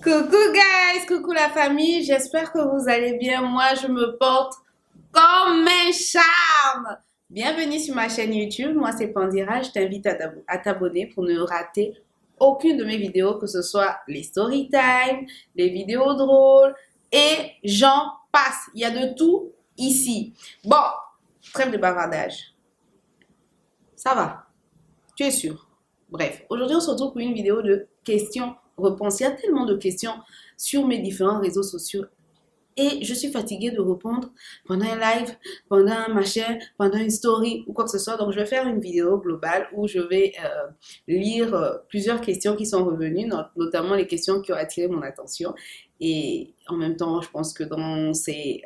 Coucou guys, coucou la famille, j'espère que vous allez bien. Moi, je me porte comme un charme. Bienvenue sur ma chaîne YouTube. Moi, c'est Pandira. Je t'invite à t'abonner pour ne rater aucune de mes vidéos, que ce soit les story time, les vidéos drôles et j'en passe. Il y a de tout ici. Bon, trêve de bavardage. Ça va? Tu es sûr? Bref, aujourd'hui, on se retrouve pour une vidéo de questions-réponses. Il y a tellement de questions sur mes différents réseaux sociaux et je suis fatiguée de répondre pendant un live, pendant un machin, pendant une story ou quoi que ce soit. Donc, je vais faire une vidéo globale où je vais lire plusieurs questions qui sont revenues, notamment les questions qui ont attiré mon attention. Et en même temps, je pense que dans ces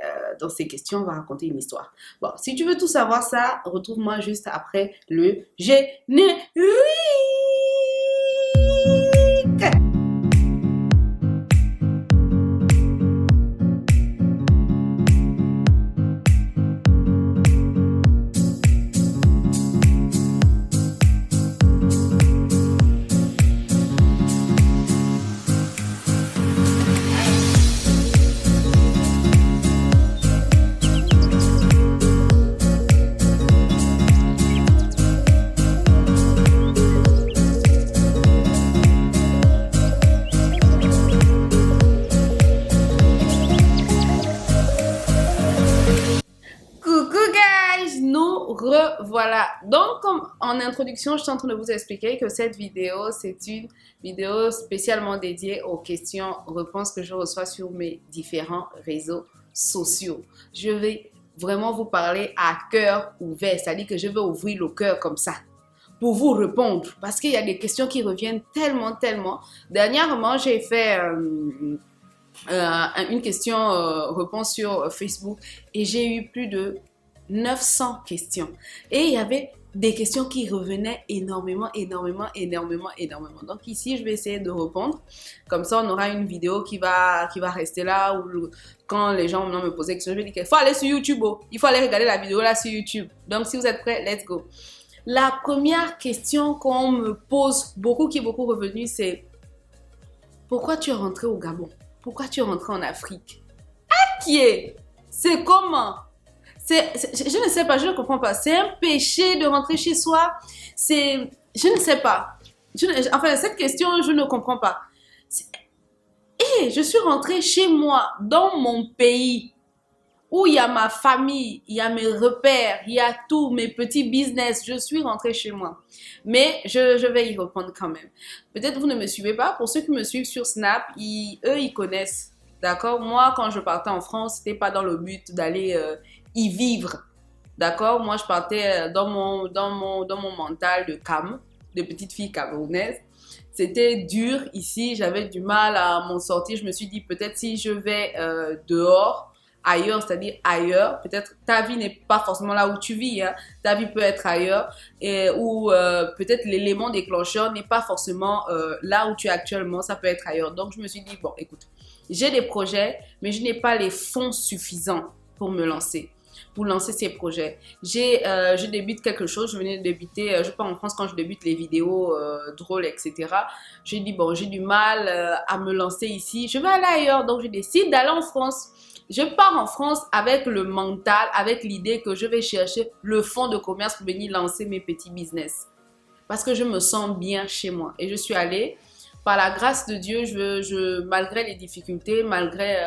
questions, on va raconter une histoire. Bon, si tu veux tout savoir ça, retrouve-moi juste après le générique. Coucou guys, nous revoilà. Donc comme en introduction, je suis en train de vous expliquer que cette vidéo, c'est une vidéo spécialement dédiée aux questions-réponses que je reçois sur mes différents réseaux sociaux. Je vais vraiment vous parler à cœur ouvert, c'est-à-dire que je vais ouvrir le cœur comme ça pour vous répondre parce qu'il y a des questions qui reviennent tellement. Dernièrement, j'ai fait une question-réponse sur Facebook et j'ai eu plus de 900 questions. Et il y avait des questions qui revenaient énormément. Donc ici, je vais essayer de répondre. Comme ça, on aura une vidéo qui va rester là où quand les gens vont me poser des questions, je vais dire qu'il faut aller sur YouTube. Oh. Il faut aller regarder la vidéo là sur YouTube. Donc si vous êtes prêts, let's go. La première question qu'on me pose beaucoup, qui est beaucoup revenue, c'est pourquoi tu es rentré au Gabon? Pourquoi tu es rentré en Afrique? Qui est? C'est comment? Je ne sais pas, je ne comprends pas. C'est un péché de rentrer chez soi. Je ne sais pas. Enfin, cette question, je ne comprends pas. Je suis rentrée chez moi, dans mon pays, où il y a ma famille, il y a mes repères, il y a tous mes petits business. Je suis rentrée chez moi. Mais je vais y reprendre quand même. Peut-être vous ne me suivez pas. Pour ceux qui me suivent sur Snap, eux, ils connaissent. D'accord? Moi, quand je partais en France, c'était pas dans le but d'aller y vivre. D'accord? Moi, je partais dans mon mental de de petite fille camerounaise. C'était dur ici, j'avais du mal à m'en sortir. Je me suis dit, peut-être si je vais dehors, ailleurs, c'est-à-dire ailleurs, peut-être ta vie n'est pas forcément là où tu vis, hein. Ta vie peut être ailleurs, ou peut-être l'élément déclencheur n'est pas forcément là où tu es actuellement, ça peut être ailleurs. Donc, je me suis dit, bon, écoute, j'ai des projets, mais je n'ai pas les fonds suffisants pour me lancer. Pour lancer ces projets. Je débute quelque chose, je venais de débuter, je pars en France quand je débute les vidéos drôles, etc. J'ai dit, bon, j'ai du mal à me lancer ici, je vais aller ailleurs, donc je décide d'aller en France. Je pars en France avec le mental, avec l'idée que je vais chercher le fonds de commerce pour venir lancer mes petits business. Parce que je me sens bien chez moi. Et je suis allée, par la grâce de Dieu, malgré les difficultés, malgré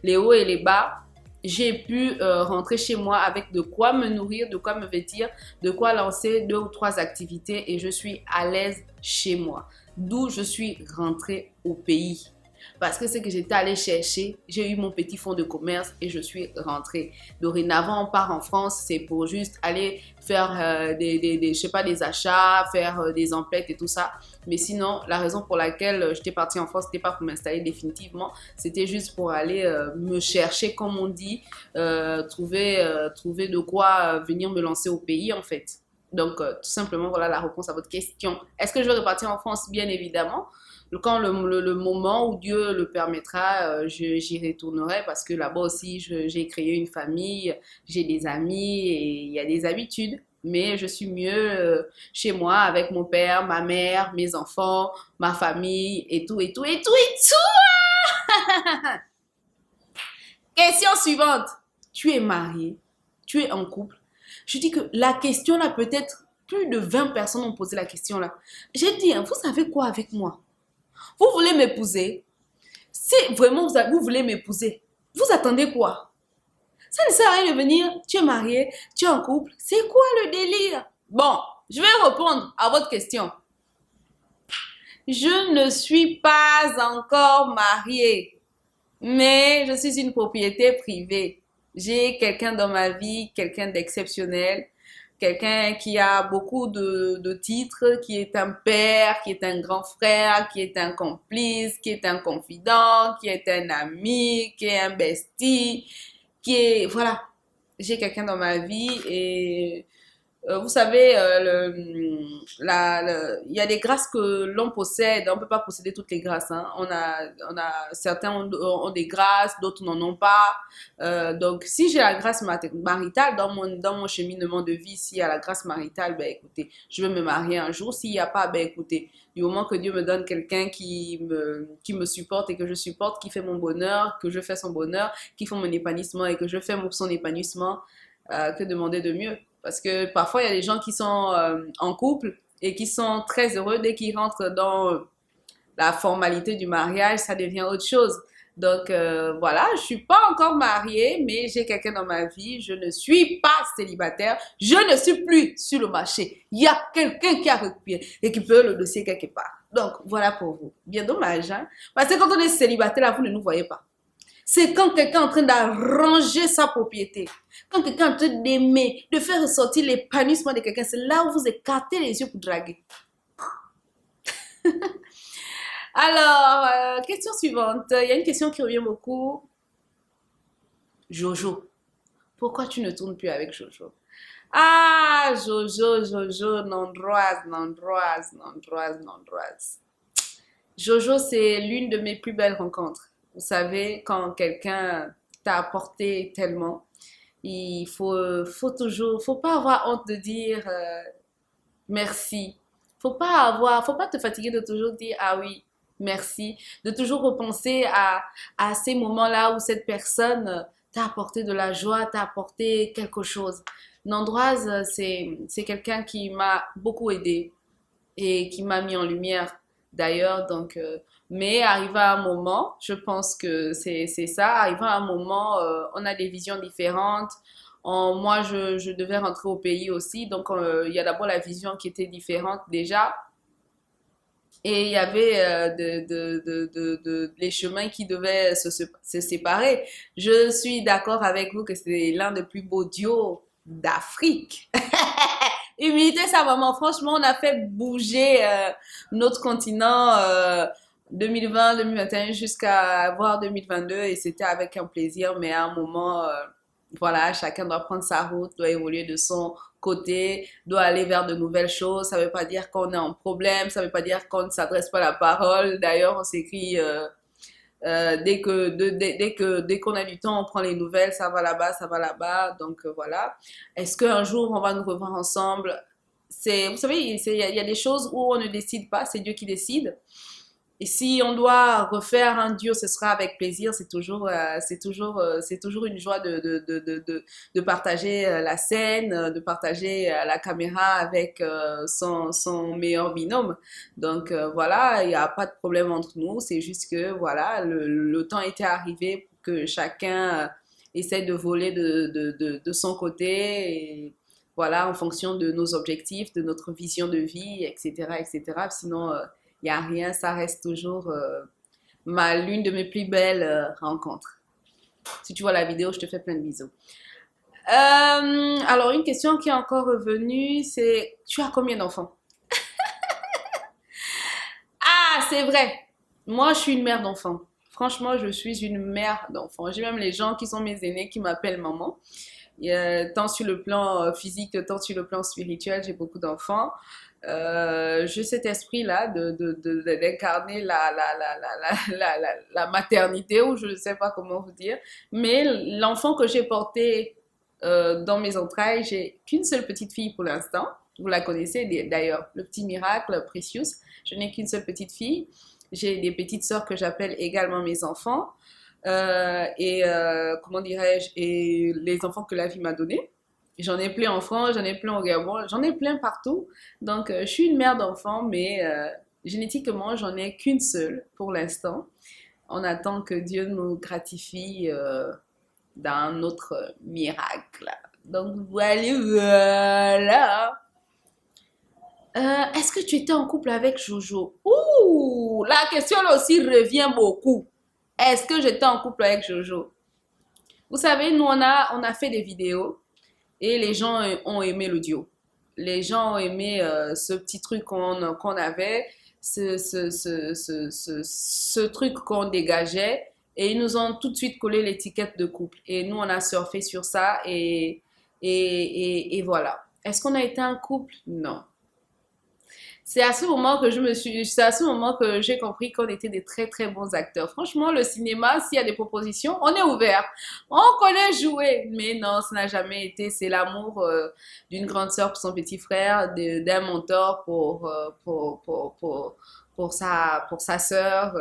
les hauts et les bas, j'ai pu rentrer chez moi avec de quoi me nourrir, de quoi me vêtir, de quoi lancer 2 ou 3 activités et je suis à l'aise chez moi. D'où je suis rentrée au pays. Parce que ce que j'étais allée chercher, j'ai eu mon petit fonds de commerce et je suis rentrée. Dorénavant, on part en France, c'est pour juste aller faire je sais pas, des achats, faire des emplettes et tout ça. Mais sinon, la raison pour laquelle j'étais partie en France, c'était pas pour m'installer définitivement. C'était juste pour aller me chercher, comme on dit, trouver de quoi venir me lancer au pays en fait. Donc, tout simplement, voilà la réponse à votre question. Est-ce que je vais repartir en France? Bien évidemment. Quand le moment où Dieu le permettra, j'y retournerai parce que là-bas aussi, j'ai créé une famille, j'ai des amis et il y a des habitudes. Mais je suis mieux chez moi avec mon père, ma mère, mes enfants, ma famille et tout, et tout, et tout, et tout. Question suivante. Tu es marié, tu es en couple. Je dis que la question là, peut-être plus de 20 personnes ont posé la question là. J'ai dit, hein, vous savez quoi avec moi? Vous voulez m'épouser? Si vraiment vous voulez m'épouser, vous attendez quoi? Ça ne sert à rien de venir, tu es marié, tu es en couple. C'est quoi le délire? Bon, je vais répondre à votre question. Je ne suis pas encore mariée, mais je suis une propriété privée. J'ai quelqu'un dans ma vie, quelqu'un d'exceptionnel, quelqu'un qui a beaucoup de titres, qui est un père, qui est un grand frère, qui est un complice, qui est un confident, qui est un ami, qui est un bestie, qui est... Voilà, j'ai quelqu'un dans ma vie et vous savez, il y a des grâces que l'on possède. On ne peut pas posséder toutes les grâces. Hein. Certains ont des grâces, d'autres n'en ont pas. Donc, si j'ai la grâce maritale dans mon cheminement de vie, s'il y a la grâce maritale, ben écoutez, je vais me marier un jour. S'il n'y a pas, ben écoutez, du moment que Dieu me donne quelqu'un qui me supporte et que je supporte, qui fait mon bonheur, que je fais son bonheur, qui fait mon épanouissement et que je fais son épanouissement, que demander de mieux? Parce que parfois, il y a des gens qui sont en couple et qui sont très heureux. Dès qu'ils rentrent dans la formalité du mariage, ça devient autre chose. Donc, voilà, je suis pas encore mariée, mais j'ai quelqu'un dans ma vie. Je ne suis pas célibataire. Je ne suis plus sur le marché. Il y a quelqu'un qui a récupéré le dossier quelque part. Donc, voilà pour vous. Bien dommage, hein? Parce que quand on est célibataire, là, vous ne nous voyez pas. C'est quand quelqu'un est en train d'arranger sa propriété, quand quelqu'un est en train d'aimer, de faire ressortir l'épanouissement de quelqu'un, c'est là où vous écartez les yeux pour draguer. Alors, question suivante. Il y a une question qui revient beaucoup. Jojo. Pourquoi tu ne tournes plus avec Jojo? Ah, Jojo, Jojo, Nandroise, Nandroise, Nandroise, Nandroise. Jojo, c'est l'une de mes plus belles rencontres. Vous savez, quand quelqu'un t'a apporté tellement, faut pas avoir honte de dire merci. Faut pas te fatiguer de toujours dire ah oui, merci. De toujours repenser à ces moments-là où cette personne t'a apporté de la joie, t'a apporté quelque chose. Nandroise, c'est quelqu'un qui m'a beaucoup aidé et qui m'a mis en lumière d'ailleurs. Donc, mais arrivé à un moment, je pense que c'est ça, arrivé à un moment, on a des visions différentes. Moi, je devais rentrer au pays aussi, donc il y a d'abord la vision qui était différente déjà. Et il y avait les chemins qui devaient se séparer. Je suis d'accord avec vous que c'est l'un des plus beaux duos d'Afrique. Imiter sa maman, franchement, on a fait bouger notre continent 2020, 2021 jusqu'à voir 2022 et c'était avec un plaisir, mais à un moment, voilà, chacun doit prendre sa route, doit évoluer de son côté, doit aller vers de nouvelles choses. Ça veut pas dire qu'on est en problème, ça veut pas dire qu'on ne s'adresse pas la parole. D'ailleurs, on s'écrit dès qu'on a du temps, on prend les nouvelles, ça va là-bas, ça va là-bas. Donc voilà. Est-ce qu'un jour on va nous revoir ensemble? Vous savez, il y a des choses où on ne décide pas, c'est Dieu qui décide. Et si on doit refaire un duo, ce sera avec plaisir. C'est toujours une joie de partager la scène, de partager la caméra avec son meilleur binôme. Donc voilà, il n'y a pas de problème entre nous. C'est juste que voilà, le temps était arrivé pour que chacun essaie de voler de son côté. Et, voilà, en fonction de nos objectifs, de notre vision de vie, etc., etc. Sinon, il n'y a rien, ça reste toujours l'une de mes plus belles rencontres. Si tu vois la vidéo, je te fais plein de bisous. Alors, une question qui est encore revenue, c'est, tu as combien d'enfants? Ah, c'est vrai. Moi, je suis une mère d'enfants. Franchement, je suis une mère d'enfants. J'ai même les gens qui sont mes aînés qui m'appellent maman. Tant sur le plan physique, tant sur le plan spirituel, j'ai beaucoup d'enfants. J'ai cet esprit-là d'incarner la maternité, ou je ne sais pas comment vous dire. Mais l'enfant que j'ai porté dans mes entrailles, j'ai qu'une seule petite fille pour l'instant. Vous la connaissez d'ailleurs, le petit miracle, Precious. Je n'ai qu'une seule petite fille. J'ai des petites sœurs que j'appelle également mes enfants. Comment dirais-je, et les enfants que la vie m'a donnés. J'en ai plein en France, j'en ai plein au Gabon, j'en ai plein partout. Donc, je suis une mère d'enfants, mais génétiquement, j'en ai qu'une seule pour l'instant. On attend que Dieu nous gratifie d'un autre miracle. Donc, voilà. Est-ce que tu étais en couple avec Jojo? Ouh, la question là aussi revient beaucoup. Est-ce que j'étais en couple avec Jojo? Vous savez, nous, on a fait des vidéos et les gens ont aimé l'audio. Les gens ont aimé ce petit truc qu'on avait, ce truc qu'on dégageait et ils nous ont tout de suite collé l'étiquette de couple. Et nous, on a surfé sur ça et voilà. Est-ce qu'on a été un couple? Non. C'est à ce moment que c'est à ce moment que j'ai compris qu'on était des très très bons acteurs. Franchement, le cinéma, s'il y a des propositions, on est ouvert. On connaît jouer. Mais non, ça n'a jamais été. C'est l'amour d'une grande sœur pour son petit frère, d'un mentor pour sa sœur.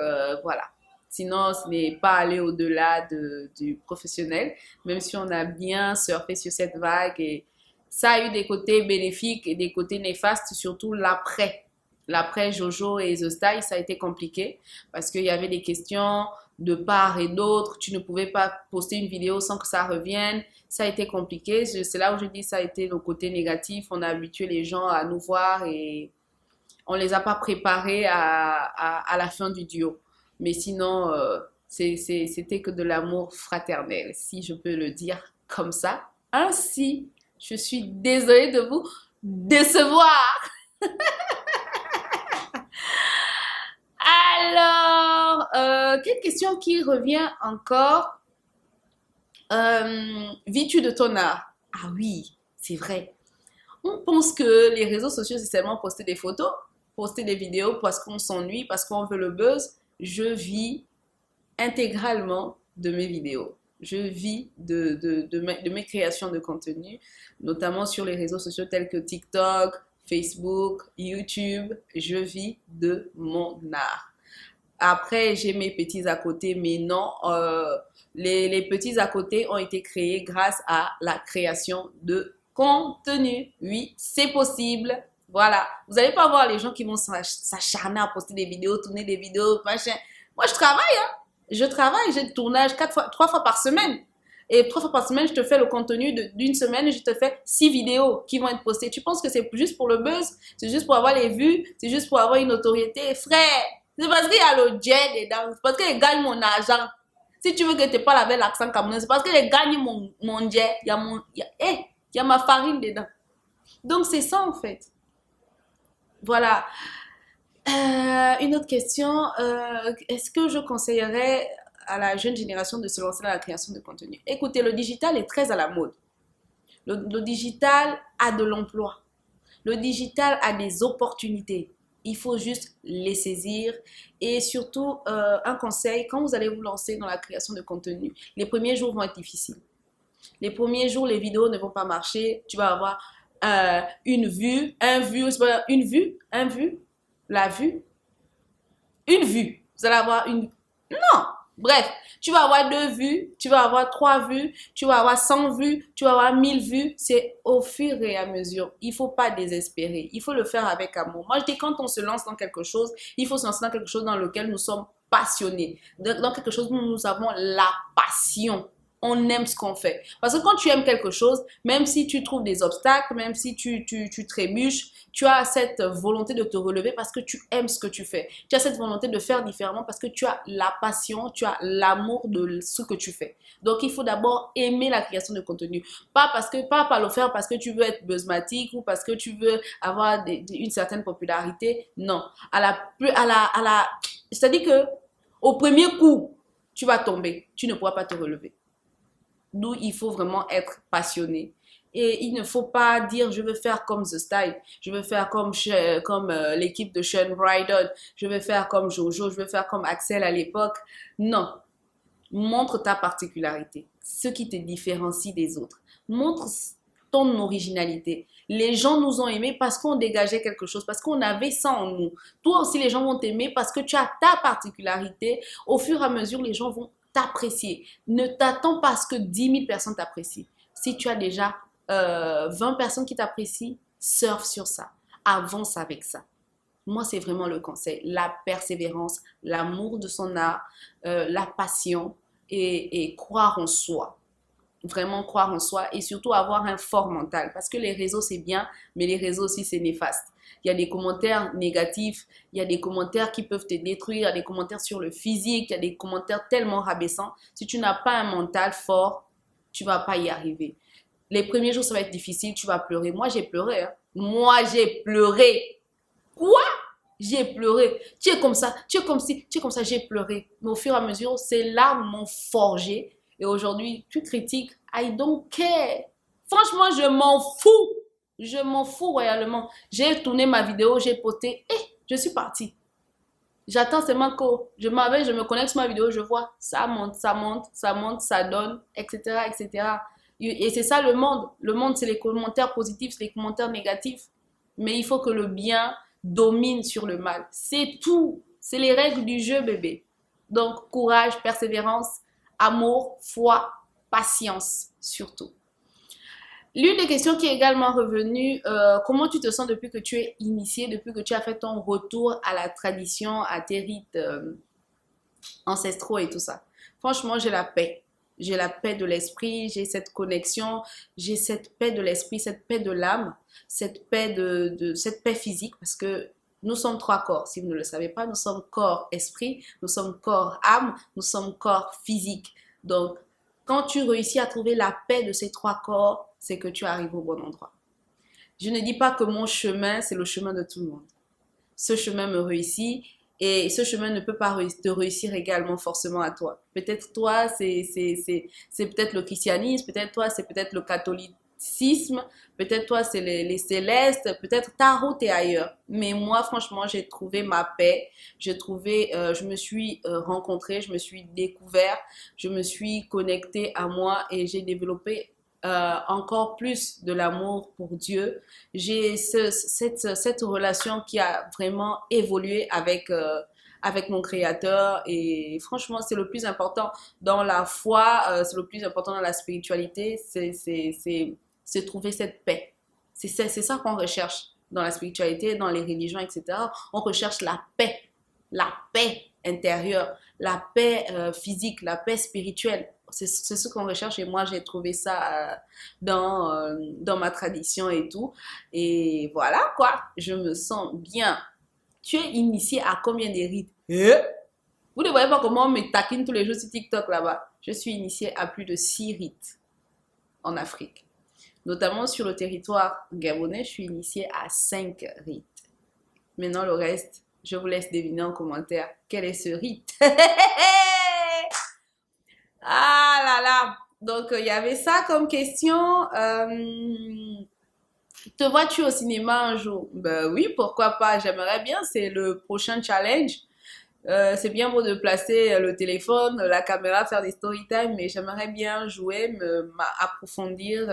Voilà. Sinon, ce n'est pas aller au-delà du professionnel, même si on a bien surfé sur cette vague et ça a eu des côtés bénéfiques et des côtés néfastes, surtout l'après. L'après Jojo et The Style, ça a été compliqué parce qu'il y avait des questions de part et d'autre. Tu ne pouvais pas poster une vidéo sans que ça revienne. Ça a été compliqué. C'est là où je dis ça a été le côté négatif. On a habitué les gens à nous voir et on les a pas préparés à la fin du duo. Mais sinon, c'était que de l'amour fraternel, si je peux le dire comme ça. Ainsi, je suis désolée de vous décevoir. Alors, quelle question qui revient encore? Vis-tu de ton art? Ah oui, c'est vrai. On pense que les réseaux sociaux, c'est seulement poster des photos, poster des vidéos parce qu'on s'ennuie, parce qu'on veut le buzz. Je vis intégralement de mes vidéos. Je vis de mes créations de contenu, notamment sur les réseaux sociaux tels que TikTok, Facebook, YouTube. Je vis de mon art. Après, j'ai mes petits à côté, mais non, les petits à côté ont été créés grâce à la création de contenu. Oui, c'est possible. Voilà. Vous n'allez pas voir les gens qui vont s'acharner à poster des vidéos, tourner des vidéos, machin. Moi, je travaille, hein. Je travaille, j'ai le tournage 3 fois par semaine. Et 3 fois par semaine, je te fais le contenu d'une semaine et je te fais 6 vidéos qui vont être postées. Tu penses que c'est juste pour le buzz? C'est juste pour avoir les vues? C'est juste pour avoir une notoriété? Frère, c'est parce qu'il y a le jet dedans. C'est parce qu'ils gagnent mon argent. Si tu veux que tu parles avec l'accent camerounais, c'est parce qu'ils gagnent mon jet. Il y a ma farine dedans. Donc, c'est ça en fait. Voilà. Une autre question, est-ce que je conseillerais à la jeune génération de se lancer dans la création de contenu? Écoutez, le digital est très à la mode. Le digital a de l'emploi. Le digital a des opportunités. Il faut juste les saisir. Et surtout, un conseil, quand vous allez vous lancer dans la création de contenu, les premiers jours vont être difficiles. Les premiers jours, les vidéos ne vont pas marcher. Tu vas avoir une vue, la vue, une vue. Vous allez avoir une... Non! Bref, tu vas avoir 2 vues, tu vas avoir 3 vues, tu vas avoir 100 vues, tu vas avoir 1000 vues. C'est au fur et à mesure. Il ne faut pas désespérer. Il faut le faire avec amour. Moi, je dis quand on se lance dans quelque chose, il faut se lancer dans quelque chose dans lequel nous sommes passionnés. Dans quelque chose où nous avons la passion. On aime ce qu'on fait. Parce que quand tu aimes quelque chose, même si tu trouves des obstacles, même si tu trébuches, tu as cette volonté de te relever parce que tu aimes ce que tu fais. Tu as cette volonté de faire différemment parce que tu as la passion, tu as l'amour de ce que tu fais. Donc, il faut d'abord aimer la création de contenu. Pas le faire parce que tu veux être buzzmatique ou parce que tu veux avoir une certaine popularité. Non. C'est-à-dire que au premier coup, tu vas tomber. Tu ne pourras pas te relever. D'où il faut vraiment être passionné. Et il ne faut pas dire je veux faire comme The Style, je veux faire comme l'équipe de Sean Bryden, je veux faire comme Jojo, je veux faire comme Axel à l'époque. Non. Montre ta particularité, ce qui te différencie des autres. Montre ton originalité. Les gens nous ont aimés parce qu'on dégageait quelque chose, parce qu'on avait ça en nous. Toi aussi, les gens vont t'aimer parce que tu as ta particularité. Au fur et à mesure, les gens vont t'apprécier. Ne t'attends pas à ce que 10 000 personnes t'apprécient. Si tu as déjà 20 personnes qui t'apprécient, surfe sur ça. Avance avec ça. Moi, c'est vraiment le conseil. La persévérance, l'amour de son art, la passion et croire en soi. Vraiment croire en soi et surtout avoir un fort mental. Parce que les réseaux, c'est bien, mais les réseaux aussi, c'est néfaste. Il y a des commentaires négatifs, il y a des commentaires qui peuvent te détruire, il y a des commentaires sur le physique, il y a des commentaires tellement rabaissants. Si tu n'as pas un mental fort, tu ne vas pas y arriver. Les premiers jours, ça va être difficile, tu vas pleurer. Moi, j'ai pleuré. Hein. Moi, j'ai pleuré. Quoi? J'ai pleuré. Tu es comme ça, tu es comme ci, tu es comme ça, j'ai pleuré. Mais au fur et à mesure, ces larmes m'ont forgé. Et aujourd'hui, tu critiques, I don't care. Franchement, je m'en fous. Je m'en fous royalement. J'ai tourné ma vidéo, j'ai posté et je suis partie. J'attends seulement que je m'avais, je me connecte sur ma vidéo, je vois, ça monte, ça monte, ça monte, ça donne, etc., etc. Et c'est ça le monde. Le monde, c'est les commentaires positifs, c'est les commentaires négatifs. Mais il faut que le bien domine sur le mal. C'est tout. C'est les règles du jeu, bébé. Donc, courage, persévérance, amour, foi, patience, surtout. L'une des questions qui est également revenue, comment tu te sens depuis que tu es initié, depuis que tu as fait ton retour à la tradition, à tes rites ancestraux et tout ça. Franchement, j'ai la paix. J'ai la paix de l'esprit, j'ai cette connexion, j'ai cette paix de l'esprit, cette paix de l'âme, cette paix cette paix physique parce que nous sommes trois corps. Si vous ne le savez pas, nous sommes corps, esprit, nous sommes corps, âme, nous sommes corps physique. Donc, quand tu réussis à trouver la paix de ces trois corps, c'est que tu arrives au bon endroit. Je ne dis pas que mon chemin, c'est le chemin de tout le monde. Ce chemin me réussit et ce chemin ne peut pas te réussir également forcément à toi. Peut-être toi, c'est peut-être le christianisme, peut-être toi, c'est peut-être le catholicisme, peut-être toi, c'est les célestes, peut-être ta route est ailleurs. Mais moi, franchement, j'ai trouvé ma paix, je me suis rencontrée, je me suis découvert, je me suis connectée à moi et j'ai développé encore plus de l'amour pour Dieu. J'ai cette relation qui a vraiment évolué avec mon créateur et franchement c'est le plus important dans la foi, c'est le plus important dans la spiritualité, c'est trouver cette paix. C'est ça qu'on recherche dans la spiritualité, dans les religions, etc. On recherche la paix intérieure, la paix physique, la paix spirituelle. C'est ce qu'on recherche et moi j'ai trouvé ça dans ma tradition et tout. Et voilà quoi, je me sens bien. Tu es initié à combien de rites? Vous ne voyez pas comment on me taquine tous les jours sur TikTok là-bas. Je suis initiée à plus de 6 rites en Afrique. Notamment sur le territoire gabonais, je suis initiée à 5 rites. Maintenant le reste, je vous laisse deviner en commentaire quel est ce rite. Ah là là. Donc, il y avait ça comme question. Te vois-tu au cinéma un jour? Ben oui, pourquoi pas? J'aimerais bien. C'est le prochain challenge. C'est bien beau de placer le téléphone, la caméra, faire des story time, mais j'aimerais bien jouer, approfondir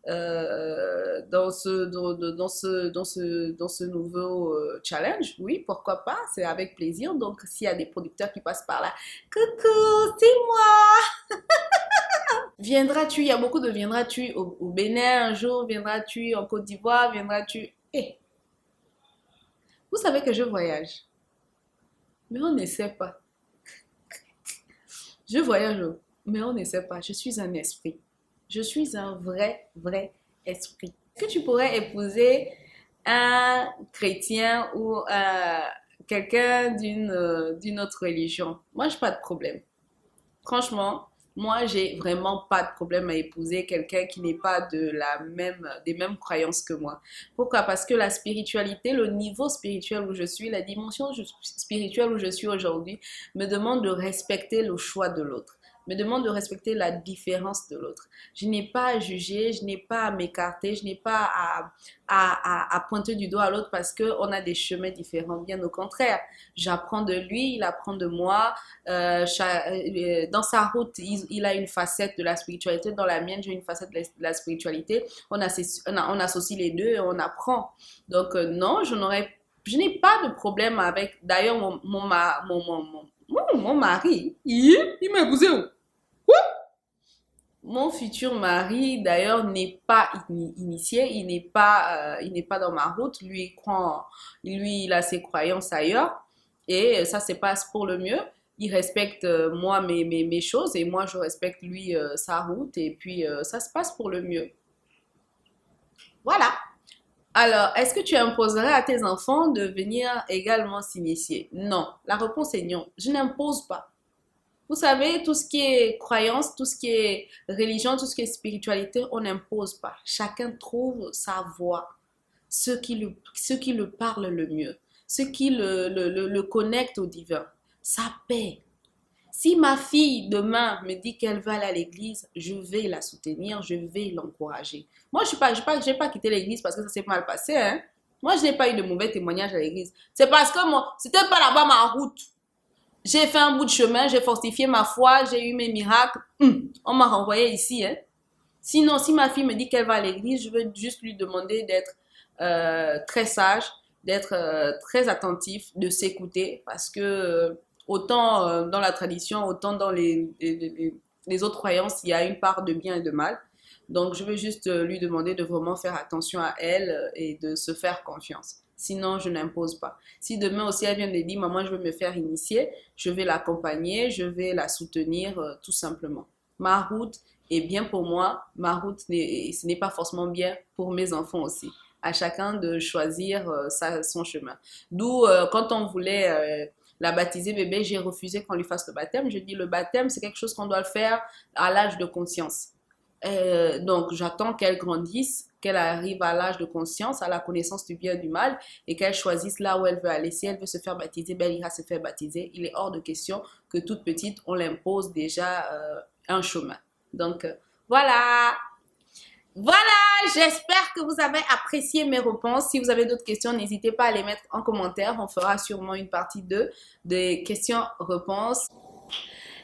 dans ce nouveau challenge. Oui, pourquoi pas? C'est avec plaisir. Donc, s'il y a des producteurs qui passent par là, coucou, c'est moi! Viendras-tu? Il y a beaucoup de viendras-tu au Bénin un jour? Viendras-tu en Côte d'Ivoire? Viendras-tu? Eh, vous savez que je voyage, mais on ne sait pas. Je voyage, mais on ne sait pas. Je suis un esprit. Je suis un vrai esprit. Est-ce que tu pourrais épouser un chrétien ou quelqu'un d'une autre religion? Moi, je n'ai pas de problème. Franchement, moi, j'ai vraiment pas de problème à épouser quelqu'un qui n'est pas des mêmes croyances que moi. Pourquoi? Parce que la spiritualité, le niveau spirituel où je suis, la dimension spirituelle où je suis aujourd'hui, me demande de respecter le choix de l'autre. me demande de respecter la différence de l'autre. Je n'ai pas à juger, je n'ai pas à m'écarter, je n'ai pas à pointer du doigt à l'autre parce qu'on a des chemins différents. Bien au contraire, j'apprends de lui, il apprend de moi. Dans sa route, il a une facette de la spiritualité. Dans la mienne, j'ai une facette de la spiritualité. On associe les deux et on apprend. Donc non, je n'ai pas de problème avec. D'ailleurs, mon mari, il m'a épousé. Mon futur mari, d'ailleurs, n'est pas initié, il n'est pas dans ma route. Lui, il a ses croyances ailleurs et ça se passe pour le mieux. Il respecte moi mes choses et moi je respecte lui sa route et puis ça se passe pour le mieux. Voilà. Alors, est-ce que tu imposerais à tes enfants de venir également s'initier? Non. La réponse est non. Je n'impose pas. Vous savez, tout ce qui est croyance, tout ce qui est religion, tout ce qui est spiritualité, on n'impose pas. Chacun trouve sa voie, ce qui le parle le mieux, ce qui le connecte au divin, sa paix. Si ma fille demain me dit qu'elle va aller à l'église, je vais la soutenir, je vais l'encourager. Moi, je n'ai pas quitté l'église parce que ça s'est mal passé. Hein? Moi, je n'ai pas eu de mauvais témoignages à l'église. C'est parce que moi, c'était pas là-bas ma route. J'ai fait un bout de chemin, j'ai fortifié ma foi, j'ai eu mes miracles. On m'a renvoyé ici. Hein. Sinon, si ma fille me dit qu'elle va à l'église, je veux juste lui demander d'être très sage, d'être très attentif, de s'écouter. Parce que autant dans la tradition, autant dans les autres croyances, il y a une part de bien et de mal. Donc, je veux juste lui demander de vraiment faire attention à elle et de se faire confiance. Sinon, je n'impose pas. Si demain aussi elle vient de dire, maman, je veux me faire initier, je vais l'accompagner, je vais la soutenir tout simplement. Ma route est bien pour moi, ma route, ce n'est pas forcément bien pour mes enfants aussi. À chacun de choisir son chemin. D'où, quand on voulait la baptiser bébé, j'ai refusé qu'on lui fasse le baptême. Je dis, le baptême, c'est quelque chose qu'on doit le faire à l'âge de conscience. Donc, j'attends qu'elle grandisse, qu'elle arrive à l'âge de conscience, à la connaissance du bien et du mal, et qu'elle choisisse là où elle veut aller. Si elle veut se faire baptiser, ben elle ira se faire baptiser. Il est hors de question que toute petite, on l'impose déjà un chemin. Donc, voilà. Voilà, j'espère que vous avez apprécié mes réponses. Si vous avez d'autres questions, n'hésitez pas à les mettre en commentaire. On fera sûrement une partie 2 des questions-réponses.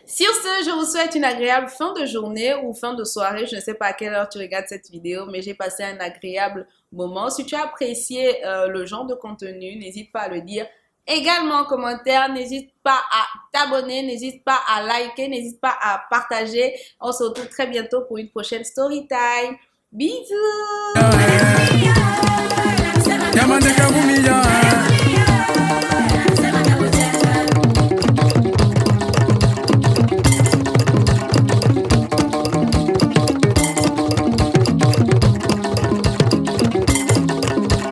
Sur ce, je vous souhaite une agréable fin de journée ou fin de soirée. Je ne sais pas à quelle heure tu regardes cette vidéo, mais j'ai passé un agréable moment. Si tu as apprécié le genre de contenu, n'hésite pas à le dire également en commentaire. N'hésite pas à t'abonner, n'hésite pas à liker, n'hésite pas à partager. On se retrouve très bientôt pour une prochaine story time. Bisous!